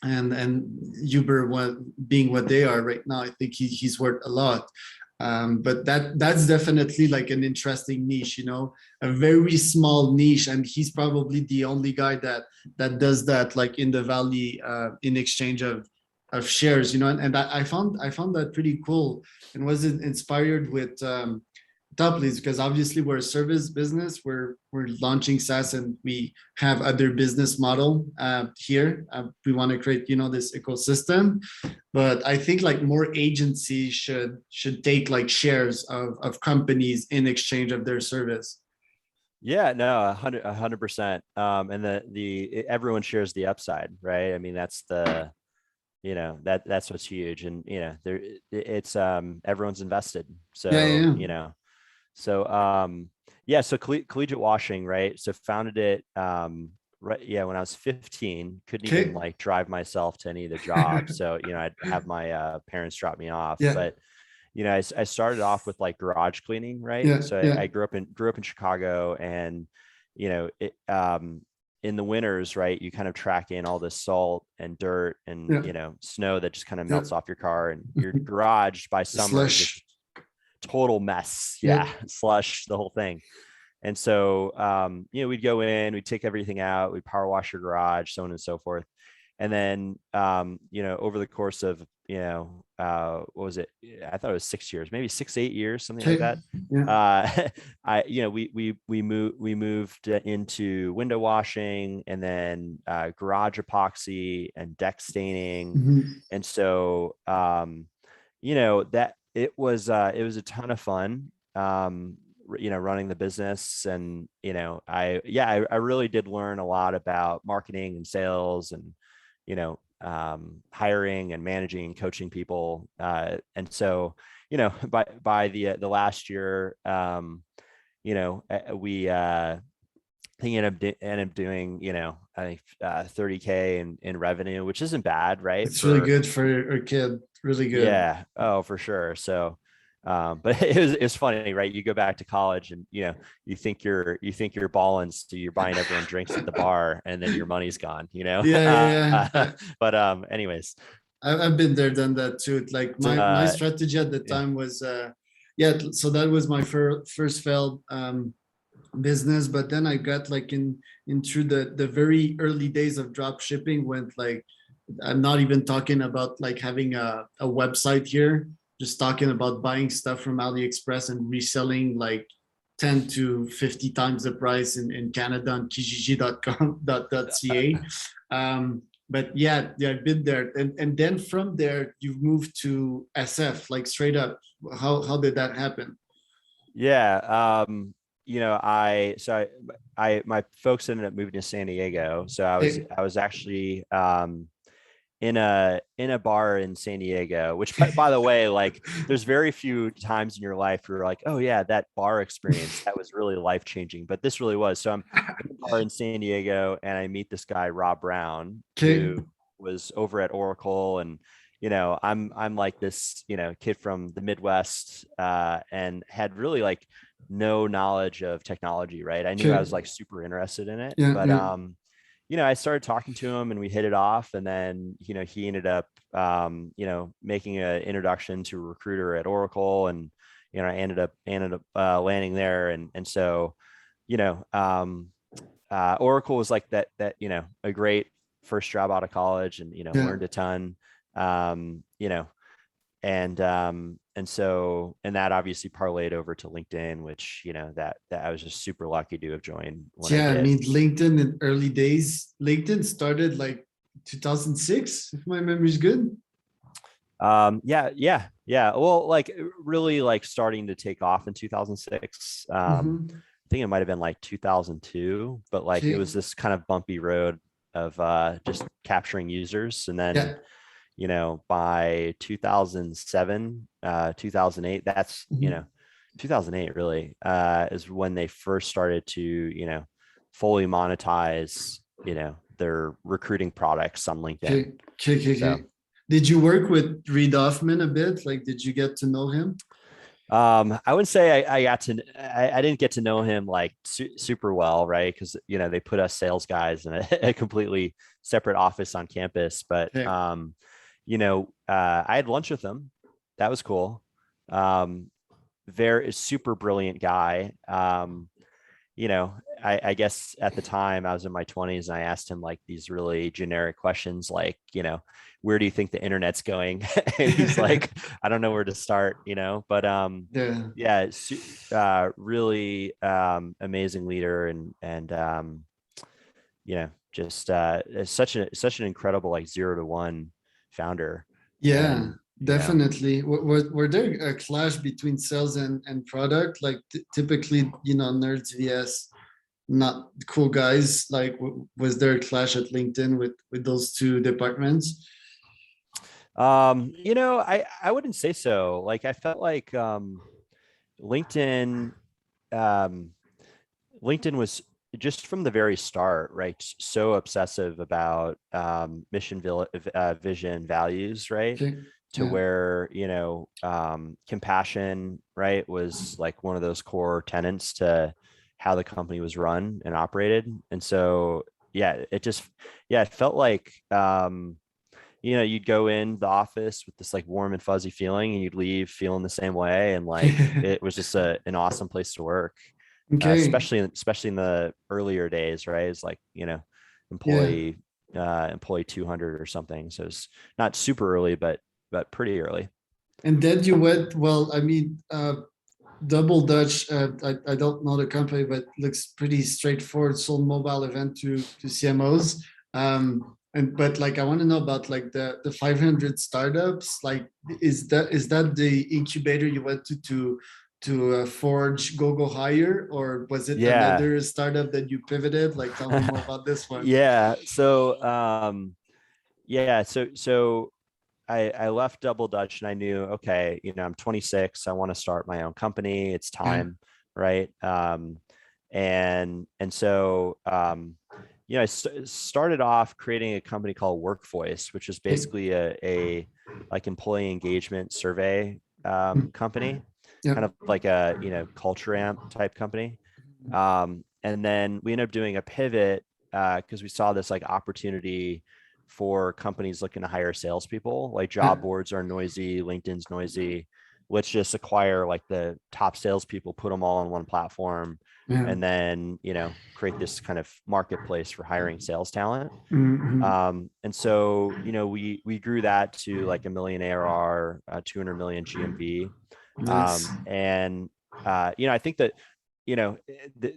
[SPEAKER 2] And Uber, being what they are right now, I think he's worth a lot. But that's definitely like an interesting niche, you know, a very small niche. And he's probably the only guy that does that, like in the valley, in exchange of shares, you know. And I found that pretty cool, and was inspired with Doubles, because obviously we're a service business. We're launching SaaS, and we have other business model here. We want to create, you know, this ecosystem. But I think like more agencies should take like shares of companies in exchange of their service.
[SPEAKER 1] Yeah, no, 100%. And everyone shares the upside, right? I mean, that's what's huge. And it's everyone's invested.
[SPEAKER 2] Yeah, yeah,
[SPEAKER 1] So,
[SPEAKER 2] yeah.
[SPEAKER 1] so Yeah. So collegiate washing, right? So founded it, right. Yeah. When I was 15, couldn't even
[SPEAKER 2] Okay.
[SPEAKER 1] like drive myself to any of the jobs. So, I'd have my parents drop me off,
[SPEAKER 2] Yeah.
[SPEAKER 1] but I started off with like garage cleaning, right?
[SPEAKER 2] Yeah.
[SPEAKER 1] So
[SPEAKER 2] Yeah.
[SPEAKER 1] I grew up in Chicago, and it in the winters, right, you kind of track in all this salt and dirt and
[SPEAKER 2] Yeah.
[SPEAKER 1] snow that just kind of
[SPEAKER 2] Yeah.
[SPEAKER 1] melts off your car, and your
[SPEAKER 2] Mhm.
[SPEAKER 1] garage by
[SPEAKER 2] The
[SPEAKER 1] summer is just
[SPEAKER 2] slush.
[SPEAKER 1] total mess.
[SPEAKER 2] Yeah.
[SPEAKER 1] Yeah, slush, the whole thing. And so, we'd go in, we'd take everything out, we'd power wash your garage, so on and so forth. And then, over the course of, what was it? I thought it was 6 years, maybe 6, 8 years, something like
[SPEAKER 2] Okay.
[SPEAKER 1] that.
[SPEAKER 2] Yeah.
[SPEAKER 1] We moved into window washing, and then garage epoxy and deck staining.
[SPEAKER 2] Mhm.
[SPEAKER 1] And so, that it was a ton of fun. Running the business, and I really did learn a lot about marketing and sales, and hiring and managing and coaching people, and so by the last year, we I think ended up doing, I think 30K in revenue, which isn't bad, right?
[SPEAKER 2] It's really
[SPEAKER 1] For
[SPEAKER 2] good for a kid. Really good.
[SPEAKER 1] Yeah. Oh, for sure. So, but it's funny, right? You go back to college, and you think you're balling, so you're buying everyone drinks at the bar, and then your money's gone.
[SPEAKER 2] Yeah. Yeah. Yeah.
[SPEAKER 1] But anyways,
[SPEAKER 2] I've been there, done that too. Like
[SPEAKER 1] so,
[SPEAKER 2] my strategy at the
[SPEAKER 1] yeah,
[SPEAKER 2] time was, yeah. So that was my first failed business, but then I got like into the very early days of drop shipping, when like I'm not even talking about like having a website here, just talking about buying stuff from AliExpress and reselling like 10 to 50 times the price in Canada on kijiji.com.ca. But yeah, I've been there. And then from there, you've moved to SF, like straight up. How did that happen?
[SPEAKER 1] yeah. My folks ended up moving to San Diego, so I was
[SPEAKER 2] Okay.
[SPEAKER 1] I was actually, in a bar in San Diego, which, by the way, like, there's very few times in your life where you're like, oh yeah, that bar experience, that was really life changing. But this really was. So I'm in a bar in San Diego, and I meet this guy, Rob Brown,
[SPEAKER 2] Okay.
[SPEAKER 1] who was over at Oracle. And I'm like this, kid from the Midwest, and had really like no knowledge of technology, right? I knew I
[SPEAKER 2] Okay.
[SPEAKER 1] was like super interested in it,
[SPEAKER 2] Yeah.
[SPEAKER 1] but
[SPEAKER 2] Yeah.
[SPEAKER 1] I started talking to him, and we hit it off. And then, he ended up, making an introduction to a recruiter at Oracle. And, I ended up landing there. And so, you know, Oracle was like a great first job out of college, and,
[SPEAKER 2] Yeah.
[SPEAKER 1] learned a ton. Um, you know, and that obviously parlayed over to LinkedIn, which, that I was just super lucky to have joined when I
[SPEAKER 2] Yeah, I
[SPEAKER 1] did.
[SPEAKER 2] mean, LinkedIn in early days, LinkedIn started like 2006, if my memory is good.
[SPEAKER 1] Yeah, yeah, yeah. Well, like, really like starting to take off in 2006.
[SPEAKER 2] Mm-hmm.
[SPEAKER 1] I think it might have been like 2002, but like it was
[SPEAKER 2] Okay.
[SPEAKER 1] this kind of bumpy road of just capturing users. And then,
[SPEAKER 2] Yeah.
[SPEAKER 1] by 2007, 2008, that's,
[SPEAKER 2] Mhm.
[SPEAKER 1] 2008 really, is when they first started to, fully monetize, their recruiting products on LinkedIn.
[SPEAKER 2] Okay. Okay. Okay.
[SPEAKER 1] So,
[SPEAKER 2] Okay. Did you work with Reid Hoffman a bit? Like, did you get to know him?
[SPEAKER 1] I would say I didn't get to know him like super well, right? Because, they put us sales guys in a completely separate office on campus. But,
[SPEAKER 2] Okay.
[SPEAKER 1] I had lunch with him. That was cool. Um, very super brilliant guy. I guess at the time I was in my 20s, and I asked him like these really generic questions, like, where do you think the internet's going? And he's like, I don't know where to start, but
[SPEAKER 2] Yeah.
[SPEAKER 1] yeah, really amazing leader. And just such an incredible like 0 to 1 founder.
[SPEAKER 2] Yeah,
[SPEAKER 1] And
[SPEAKER 2] definitely. Were there a clash between sales and product? Like typically, nerds vs not cool guys. Like, was there a clash at LinkedIn with those two departments?
[SPEAKER 1] I wouldn't say so. Like, I felt like LinkedIn, um LinkedIn was just from the very start, right? So obsessive about mission, vision, values, right?
[SPEAKER 2] Okay.
[SPEAKER 1] To
[SPEAKER 2] Yeah.
[SPEAKER 1] where, compassion, right, was like one of those core tenets to how the company was run and operated. And so, yeah, it felt like, you'd go in the office with this like warm and fuzzy feeling, and you'd leave feeling the same way. And like, it was just an awesome place to work,
[SPEAKER 2] Okay.
[SPEAKER 1] especially in the earlier days, right? It's like,
[SPEAKER 2] Yeah.
[SPEAKER 1] employee, employee 200 or something. So it's not super early, but pretty early.
[SPEAKER 2] And then you went, well, I mean, Double Dutch, I don't know the company, but looks pretty straightforward. Sold mobile event to CMOs. And but like I want to know about like the 500 startups. Like, is that the incubator you went to forge go higher, or was it
[SPEAKER 1] Yeah.
[SPEAKER 2] another startup that you pivoted? Like, tell me more about this one.
[SPEAKER 1] Yeah. So I left Double Dutch, and I knew, okay, I'm 26. I want to start my own company. It's
[SPEAKER 2] Yeah.
[SPEAKER 1] time, right? I started off creating a company called Workvoice, which is
[SPEAKER 2] Okay.
[SPEAKER 1] basically a like employee engagement survey company, kind
[SPEAKER 2] Yep.
[SPEAKER 1] of like a culture amp type company. And then we ended up doing a pivot because we saw this like opportunity for companies looking to hire salespeople. Like, job
[SPEAKER 2] Yeah.
[SPEAKER 1] boards are noisy, LinkedIn's noisy. Let's just acquire like the top salespeople, put them all on one platform,
[SPEAKER 2] Yeah.
[SPEAKER 1] and then create this kind of marketplace for hiring sales talent.
[SPEAKER 2] Mhm.
[SPEAKER 1] And so we grew that to like a million ARR, 200 million GMV.
[SPEAKER 2] Nice.
[SPEAKER 1] And I think that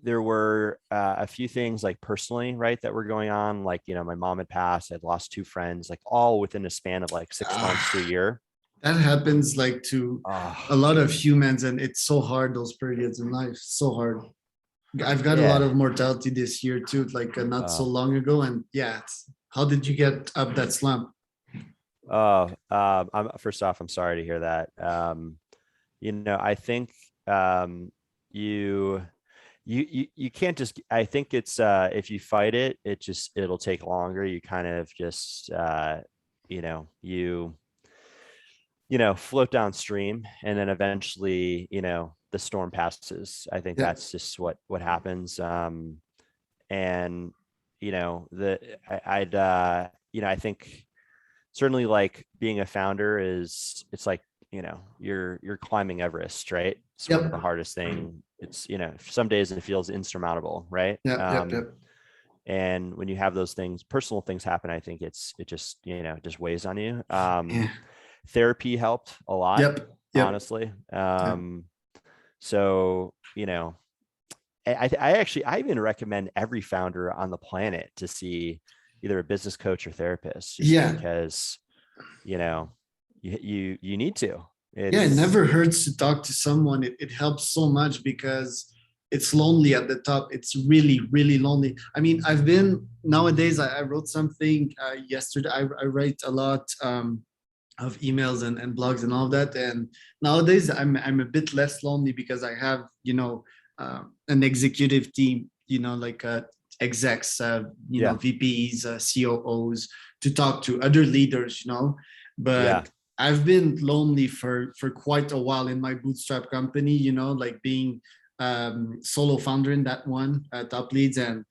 [SPEAKER 1] there were a few things like personally, right, that were going on. Like, my mom had passed. I'd lost two friends, like all within a span of like 6 months to a
[SPEAKER 2] Ah,
[SPEAKER 1] year.
[SPEAKER 2] that happens like to a
[SPEAKER 1] Oh,
[SPEAKER 2] lot of humans, and it's so hard those periods in life. So hard. I've got a lot
[SPEAKER 1] yeah.
[SPEAKER 2] of mortality this year too, like not so
[SPEAKER 1] uh,
[SPEAKER 2] long ago. And yeah, how did you get up that slump?
[SPEAKER 1] First off, I'm sorry to hear that. I think you you can't just, I think it's if you fight it, it'll take longer. You kind of just you know you float downstream, and then eventually the storm passes. I think
[SPEAKER 2] Yeah.
[SPEAKER 1] that's just what happens. And the I'd I think certainly, like, being a founder it's like you're climbing Everest, right? It's one of the
[SPEAKER 2] Yep.
[SPEAKER 1] hardest thing. It's some days it feels insurmountable, right?
[SPEAKER 2] Yep. Yep. Yep.
[SPEAKER 1] And when you have those things, personal things happen, I think it just just weighs on you.
[SPEAKER 2] Yeah.
[SPEAKER 1] Therapy helped a lot,
[SPEAKER 2] Yep. Yep.
[SPEAKER 1] honestly.
[SPEAKER 2] Yep.
[SPEAKER 1] So I even recommend every founder on the planet to see either a business coach or therapist, just
[SPEAKER 2] Yeah.
[SPEAKER 1] because you know you need to.
[SPEAKER 2] Yeah, it
[SPEAKER 1] It's
[SPEAKER 2] never hurts to talk to someone. It helps so much because it's lonely at the top. It's really, really lonely. I mean, I've been nowadays, I wrote something yesterday. I write a lot of emails and blogs and all of that. And nowadays I'm a bit less lonely because I have, an executive team, like execs,
[SPEAKER 1] yeah,
[SPEAKER 2] VPs, COOs to talk to other leaders,
[SPEAKER 1] yeah,
[SPEAKER 2] but I've been lonely for quite a while in my bootstrap company, like being solo founder in that one, top leads, and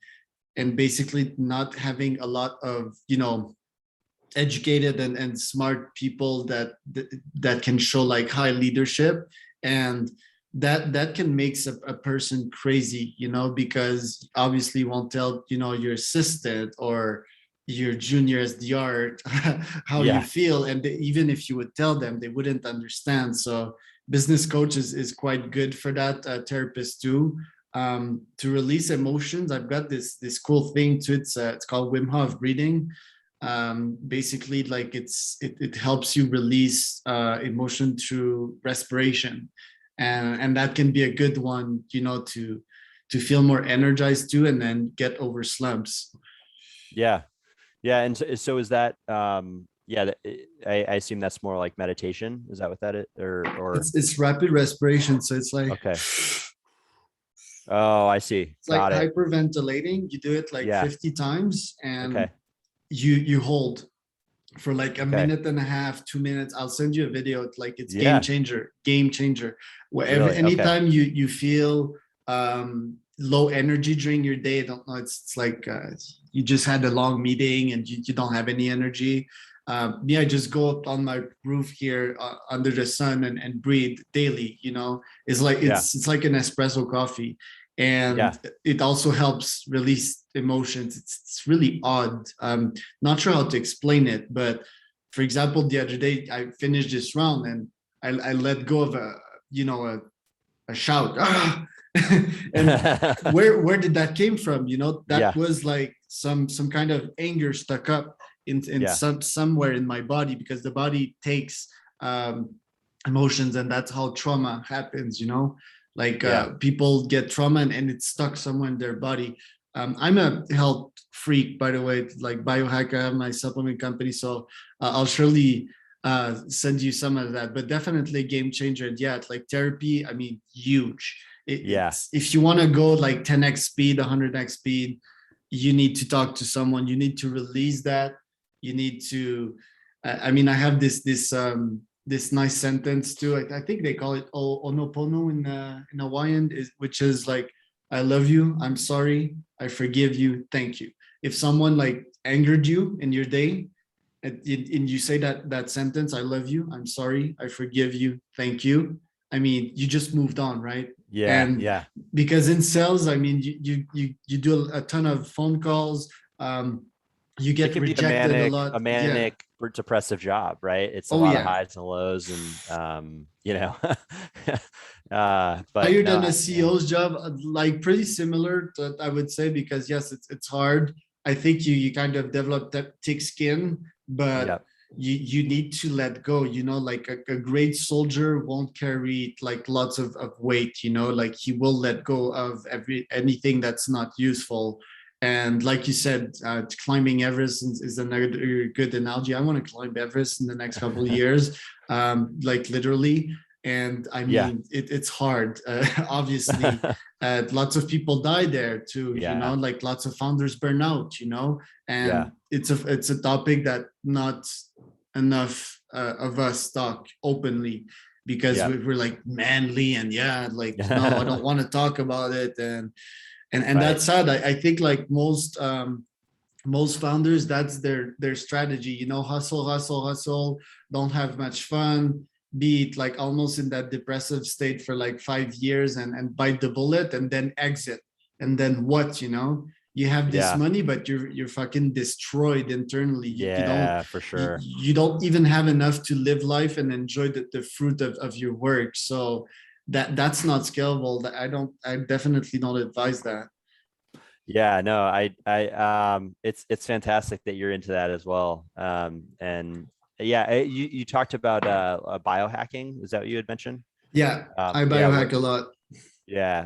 [SPEAKER 2] basically not having a lot of educated and smart people that can show like high leadership, and that can make a person crazy, because obviously you won't tell your assistant or your junior SDR how you
[SPEAKER 1] yeah,
[SPEAKER 2] feel, and even if you would tell them, they wouldn't understand. So business coach is quite good for that, therapist too, to release emotions. I've got this cool thing to it's called Wim Hof breathing. Basically, like it helps you release emotion through respiration, and that can be a good one, to feel more energized too, and then get over slumps.
[SPEAKER 1] yeah, yeah. And so is that yeah, I assume that's more like meditation. Is that what that is? Or
[SPEAKER 2] It's rapid respiration, so it's like
[SPEAKER 1] okay. Oh, I see.
[SPEAKER 2] It's like
[SPEAKER 1] Got it.
[SPEAKER 2] hyperventilating. You do it like
[SPEAKER 1] Yeah.
[SPEAKER 2] 50 times and
[SPEAKER 1] Okay.
[SPEAKER 2] you hold for like a
[SPEAKER 1] Okay.
[SPEAKER 2] minute and a half, 2 minutes. I'll send you a video. It's like it's game
[SPEAKER 1] Yeah.
[SPEAKER 2] changer, game changer. Wherever
[SPEAKER 1] Really? Okay.
[SPEAKER 2] anytime you feel low energy during your day, I don't know, it's like you just had a long meeting and you don't have any energy. Me, I just go up on my roof here under the sun and breathe daily. You know, it's like
[SPEAKER 1] Yeah.
[SPEAKER 2] it's like an espresso coffee,
[SPEAKER 1] Yeah.
[SPEAKER 2] and it also helps release emotions. It's really odd. Not sure how to explain it, but for example, the other day I finished this round and I let go of a shout. "Ah!" And where did that came from? You know, that
[SPEAKER 1] Yeah.
[SPEAKER 2] was like some kind of anger stuck up in
[SPEAKER 1] Yeah.
[SPEAKER 2] somewhere in my body, because the body takes um emotions, and that's how trauma happens, you know. Like
[SPEAKER 1] Yeah.
[SPEAKER 2] people get trauma and it's stuck somewhere in their body. I'm a health freak, by the way, like Biohacker. I have my supplement company, so I'll surely send you some of that. But definitely a game changer. And yeah, like therapy, I mean, huge.
[SPEAKER 1] Yeah.
[SPEAKER 2] It's if you want to go like 10x speed, 100x speed, you need to talk to someone. You need to release that. You need to. I mean, I have this nice sentence too. I think they call it onopono in Hawaiian, which is like, I love you, I'm sorry, I forgive you, thank you. If someone like angered you in your day, and you say that sentence, I love you, I'm sorry, I forgive you, thank you. I mean, you just moved on, right?
[SPEAKER 1] Yeah.
[SPEAKER 2] And
[SPEAKER 1] Yeah.
[SPEAKER 2] because in sales, I mean, you do a ton of phone calls. You
[SPEAKER 1] It
[SPEAKER 2] get
[SPEAKER 1] can be
[SPEAKER 2] rejected a lot.
[SPEAKER 1] a
[SPEAKER 2] Yeah.
[SPEAKER 1] manic or depressive job, right? It's a
[SPEAKER 2] Oh
[SPEAKER 1] lot of
[SPEAKER 2] yeah.
[SPEAKER 1] highs and lows and but
[SPEAKER 2] Higher
[SPEAKER 1] no,
[SPEAKER 2] than a
[SPEAKER 1] yeah.
[SPEAKER 2] CEO's job, like pretty similar, to, I would say, because yes, it's hard. I think you kind of develop that thick skin, but
[SPEAKER 1] Yeah.
[SPEAKER 2] you need to let go. You know, like a great soldier won't carry like lots of weight. You know, like he will let go of anything that's not useful. And like you said, climbing Everest is another good analogy. I want to climb Everest in the next couple of years, like literally. And I
[SPEAKER 1] Yeah.
[SPEAKER 2] mean, it's hard. Obviously, lots of people die there too. You know,
[SPEAKER 1] Yeah.
[SPEAKER 2] like lots of founders burn out. You know,
[SPEAKER 1] Yeah.
[SPEAKER 2] and it's a topic that not enough of us talk openly, because
[SPEAKER 1] Yeah.
[SPEAKER 2] we're like manly and yeah, like no, I don't want to talk about it. And
[SPEAKER 1] Right.
[SPEAKER 2] that's sad. I think like most founders, that's their strategy. You know, hustle, hustle, hustle. Don't have much fun. Be like almost in that depressive state for like 5 years and bite the bullet and then exit. And then what? You know, you have this
[SPEAKER 1] Yeah.
[SPEAKER 2] money, but you're fucking destroyed internally.
[SPEAKER 1] Yeah, for sure.
[SPEAKER 2] You don't even have enough to live life and enjoy the fruit of your work. So that's not scalable. That I definitely don't advise that.
[SPEAKER 1] Yeah, no, it's fantastic that you're into that as well. And yeah, you talked about biohacking. Is that what you had mentioned?
[SPEAKER 2] Yeah, I
[SPEAKER 1] Yeah,
[SPEAKER 2] biohack a lot.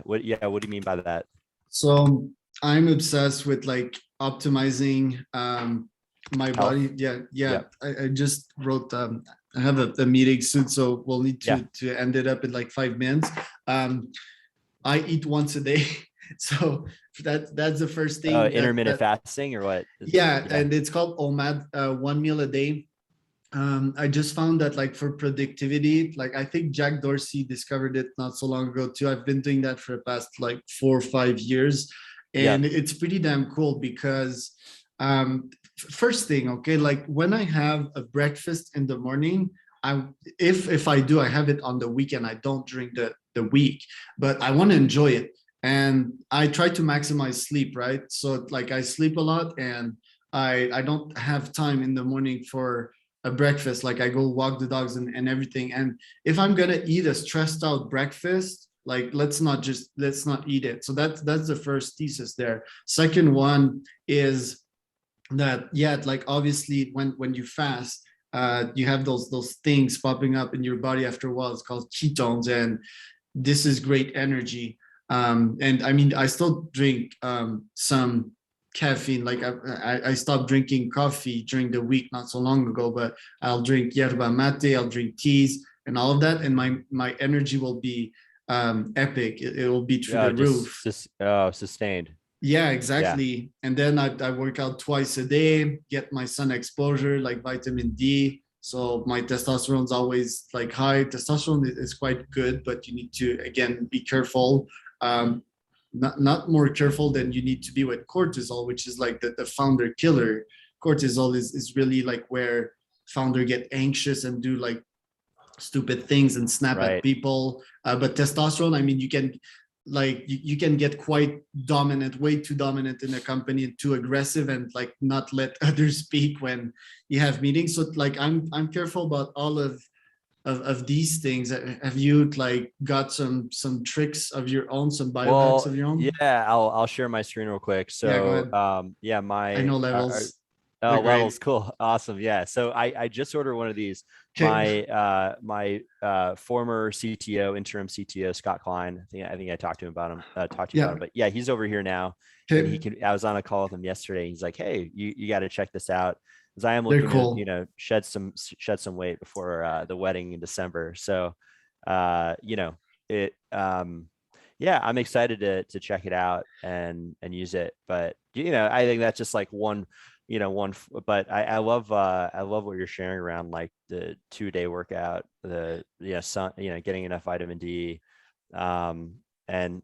[SPEAKER 1] what do you mean by that?
[SPEAKER 2] So I'm obsessed with like optimizing my
[SPEAKER 1] Health?
[SPEAKER 2] body. Yeah, yeah.
[SPEAKER 1] Yep.
[SPEAKER 2] I just wrote I have a meeting soon, so we'll need
[SPEAKER 1] Yeah.
[SPEAKER 2] to end it up in like 5 minutes. Um I eat once a day. So that's the first thing
[SPEAKER 1] Intermittent
[SPEAKER 2] that
[SPEAKER 1] fasting or what?
[SPEAKER 2] yeah,
[SPEAKER 1] Yeah.
[SPEAKER 2] and it's called OMAD, 1 meal a day. I just found that like for productivity, like I think Jack Dorsey discovered it not so long ago too. I've been doing that for the past like 4 or 5 years, and
[SPEAKER 1] Yep.
[SPEAKER 2] it's pretty damn cool because first thing, okay, like when I have a breakfast in the morning, I if I do, I have it on the weekend. I don't during the week, but I want to enjoy it, and I try to maximize sleep, right? So like I sleep a lot, and I don't have time in the morning for a breakfast. Like I go walk the dogs and everything. And if I'm gonna eat a stressed out breakfast, like let's not eat it. So that's the first thesis there. Second one is that yeah, like obviously when you fast, you have those things popping up in your body after a while. It's called ketones, and this is great energy. And I mean, I still drink some caffeine. Like I stopped drinking coffee during the week not so long ago, but I'll drink yerba mate, I'll drink teas and all of that, and my energy will be epic. It will be through
[SPEAKER 1] Oh,
[SPEAKER 2] the roof.
[SPEAKER 1] sustained.
[SPEAKER 2] Yeah,
[SPEAKER 1] Yeah.
[SPEAKER 2] exactly. And then I work out twice a day, get my sun exposure, like vitamin D. So my testosterone's always like high. Testosterone is quite good, but you need to again be careful. Not more careful than you need to be with cortisol, which is like the founder killer. Cortisol is really like where founder get anxious and do like stupid things and snap at
[SPEAKER 1] Right.
[SPEAKER 2] people. But testosterone, I mean, you can like you can get quite dominant, way too dominant in a company, too aggressive, and like not let others speak when you have meetings. So like I'm careful about all of these things. Have you like got some tricks of your own, some biohacks
[SPEAKER 1] Well,
[SPEAKER 2] of your own?
[SPEAKER 1] yeah, I'll share my screen real quick.
[SPEAKER 2] Yeah, go
[SPEAKER 1] So,
[SPEAKER 2] ahead.
[SPEAKER 1] yeah,
[SPEAKER 2] I
[SPEAKER 1] my
[SPEAKER 2] know levels. They're
[SPEAKER 1] oh, levels,
[SPEAKER 2] great.
[SPEAKER 1] cool, awesome, yeah. So I just ordered one of these.
[SPEAKER 2] Okay.
[SPEAKER 1] My former CTO, interim CTO, Scott Klein. I think I talked to you about him.
[SPEAKER 2] Yeah.
[SPEAKER 1] But yeah, he's over here now, and he
[SPEAKER 2] Okay.
[SPEAKER 1] can. I was on a call with him yesterday. He's like, "Hey, you got to check this out." Because I am
[SPEAKER 2] They're
[SPEAKER 1] looking to,
[SPEAKER 2] cool.
[SPEAKER 1] shed some weight before the wedding in December. So, it yeah, I'm excited to check it out and use it. But I think that's just like one, but I love what you're sharing around like the 2-day workout, the sun, getting enough vitamin D, um, and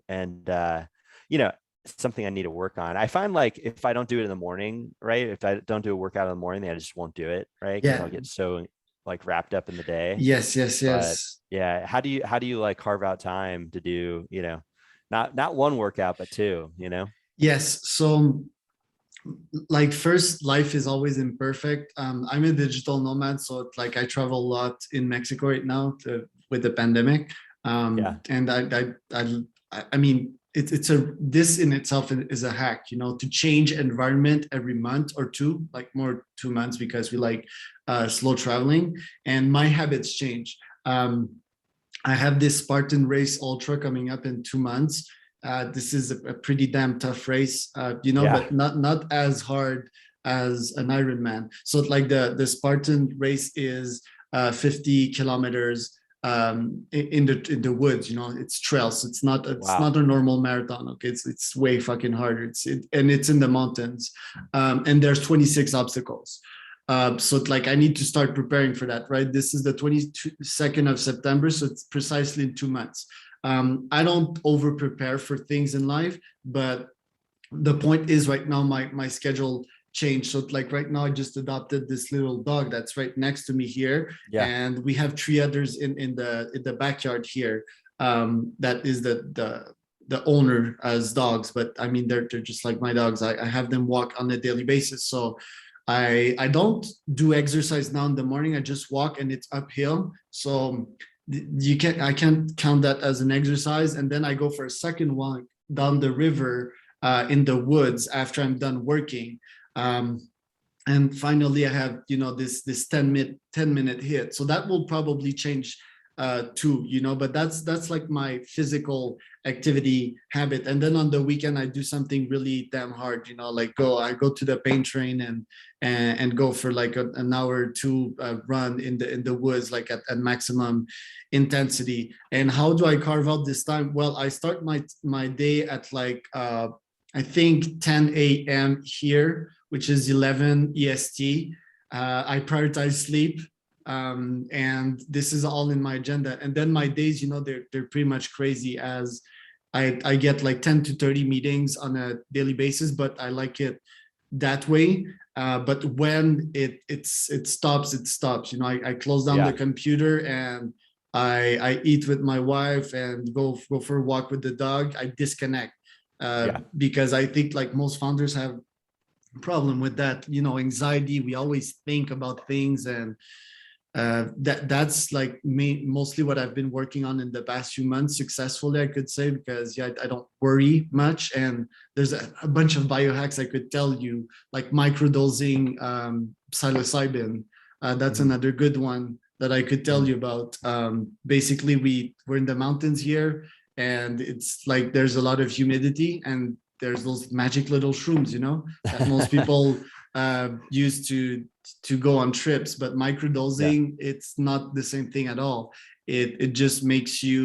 [SPEAKER 1] you know, something I need to work on. I find like if I don't do it in the morning, right? If I don't do a workout in the morning, then I just won't do it, right? Because
[SPEAKER 2] Yeah.
[SPEAKER 1] I'll get so like wrapped up in the day.
[SPEAKER 2] Yes, yes,
[SPEAKER 1] But
[SPEAKER 2] yes.
[SPEAKER 1] yeah, how do you like carve out time to do, not one workout, but two,
[SPEAKER 2] Yes. So like first, life is always imperfect. I'm a digital nomad, so it's like I travel a lot in Mexico right now with the pandemic.
[SPEAKER 1] Yeah.
[SPEAKER 2] And I mean it's this in itself is a hack, to change environment every month or two, like more 2 months, because we like slow traveling, and my habits change. I have this Spartan Race Ultra coming up in 2 months. This is a pretty damn tough race,
[SPEAKER 1] Yeah.
[SPEAKER 2] but not as hard as an Ironman. So like the Spartan race is 50 kilometers in the woods. It's trails. It's
[SPEAKER 1] Wow.
[SPEAKER 2] not a normal marathon. Okay, it's way fucking harder. And it's in the mountains, and there's 26 obstacles. So like I need to start preparing for that, right? This is the 22nd of September, so it's precisely in 2 months. I don't over prepare for things in life, but the point is right now my schedule changed. So like right now I just adopted this little dog that's right next to me here,
[SPEAKER 1] Yeah.
[SPEAKER 2] and we have three others in the backyard here. That is the owner as dogs, but I mean they're just like my dogs. I have them walk on a daily basis. So I don't do exercise now in the morning. I just walk and it's uphill. So I can't count that as an exercise. And then I go for a second walk down the river in the woods after I'm done working. And finally I have this 10-minute hit, so that will probably change too, but that's like my physical activity habit. And then on the weekend I do something really damn hard, like I go to the pain train and go for like an hour or two run in the woods, like at maximum intensity. And how do I carve out this time? Well, I start my day at like I think 10 a.m. here, which is 11 EST. I prioritize sleep, and this is all in my agenda. And then my days, they're pretty much crazy, as I get like 10 to 30 meetings on a daily basis, but I like it that way. But when it stops, it stops. I close down the
[SPEAKER 1] Yeah.
[SPEAKER 2] computer and I eat with my wife and go for a walk with the dog. I disconnect
[SPEAKER 1] Yeah.
[SPEAKER 2] because I think like most founders have a problem with that. Anxiety. We always think about things, and that's like mostly what I've been working on in the past few months successfully, I could say, because I don't worry much. And there's a bunch of biohacks I could tell you, like microdosing psilocybin. That's
[SPEAKER 1] Mhm.
[SPEAKER 2] another good one that I could tell
[SPEAKER 1] Mhm.
[SPEAKER 2] you about. Basically, we're in the mountains here, and it's like there's a lot of humidity, and there's those magic little shrooms, that most people use to go on trips. But
[SPEAKER 1] Yeah.
[SPEAKER 2] microdosing, it's not the same thing at all. It just makes you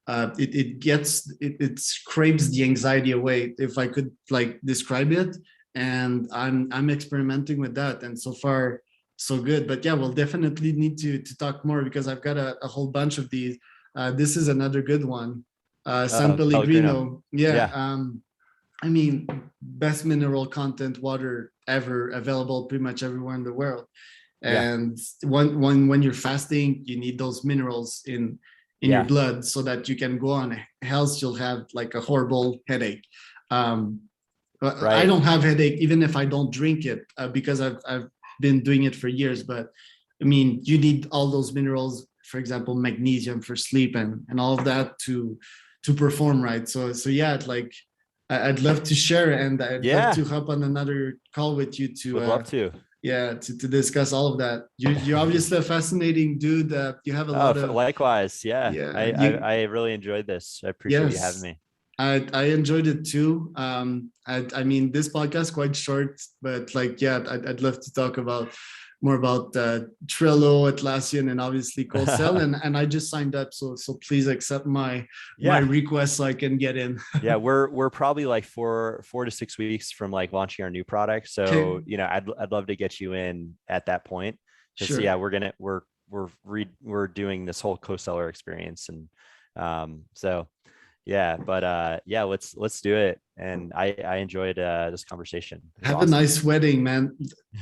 [SPEAKER 2] it scrapes the anxiety away, if I could like describe it. And I'm experimenting with that, and so far so good. But yeah, we'll definitely need to talk more, because I've got a whole bunch of these. This is another good one. San
[SPEAKER 1] Pellegrino.
[SPEAKER 2] Pellegrino. Yeah.
[SPEAKER 1] Yeah.
[SPEAKER 2] I mean, best mineral content water ever, available pretty much everywhere in the world.
[SPEAKER 1] Yeah.
[SPEAKER 2] And when you're fasting, you need those minerals in your
[SPEAKER 1] Yeah.
[SPEAKER 2] blood so that you can go on. Else you'll have like a horrible headache. Um, I
[SPEAKER 1] Right.
[SPEAKER 2] don't have headache even if I don't drink it, because I've been doing it for years. But I mean, you need all those minerals, for example, magnesium for sleep, and all of that to perform right. So yeah, like I'd love to share, and I'd love
[SPEAKER 1] Yeah.
[SPEAKER 2] to hop on another call with you to
[SPEAKER 1] Would love to.
[SPEAKER 2] yeah, to discuss all of that. You're obviously a fascinating dude. You have a
[SPEAKER 1] Oh,
[SPEAKER 2] lot of,
[SPEAKER 1] likewise. Yeah.
[SPEAKER 2] yeah, you,
[SPEAKER 1] I really enjoyed this. I appreciate you having
[SPEAKER 2] yes,
[SPEAKER 1] me.
[SPEAKER 2] I enjoyed it too. I mean, this podcast is quite short, but like, yeah, I'd love to talk about more about Trello, Atlassian, and obviously CoSell. And I just signed up, so please accept my
[SPEAKER 1] Yeah.
[SPEAKER 2] request so I can get in.
[SPEAKER 1] Yeah. We're probably like 4 to 6 weeks from like launching our new product.
[SPEAKER 2] Okay,
[SPEAKER 1] So, I'd love to get you in at that point. Cause
[SPEAKER 2] sure.
[SPEAKER 1] yeah, we're doing this whole co-seller experience. And so yeah, but yeah, let's do it. And I enjoyed this conversation. It was
[SPEAKER 2] Have a
[SPEAKER 1] awesome.
[SPEAKER 2] nice wedding, man.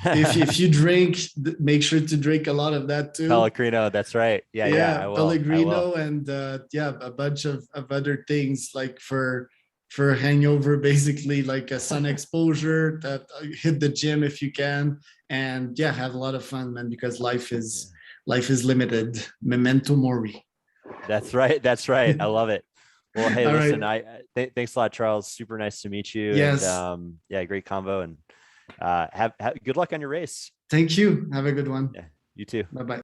[SPEAKER 2] If you drink, make sure to drink a lot of that too.
[SPEAKER 1] Pellegrino, that's right. Yeah, yeah,
[SPEAKER 2] Yeah,
[SPEAKER 1] I will.
[SPEAKER 2] Pellegrino, and yeah, a bunch of other things like for hangover, basically like a sun exposure, that hit the gym if you can, and yeah, have a lot of fun, man, because
[SPEAKER 1] Yeah.
[SPEAKER 2] life is limited. Memento mori.
[SPEAKER 1] That's right. That's right. I love it. Well, hey,
[SPEAKER 2] All right.
[SPEAKER 1] listen, thanks a lot, Charles. Super nice to meet you. And
[SPEAKER 2] Yes.
[SPEAKER 1] yeah, great convo. And have good luck on your race.
[SPEAKER 2] Thank you. Have a good one.
[SPEAKER 1] Yeah, you too.
[SPEAKER 2] Bye bye.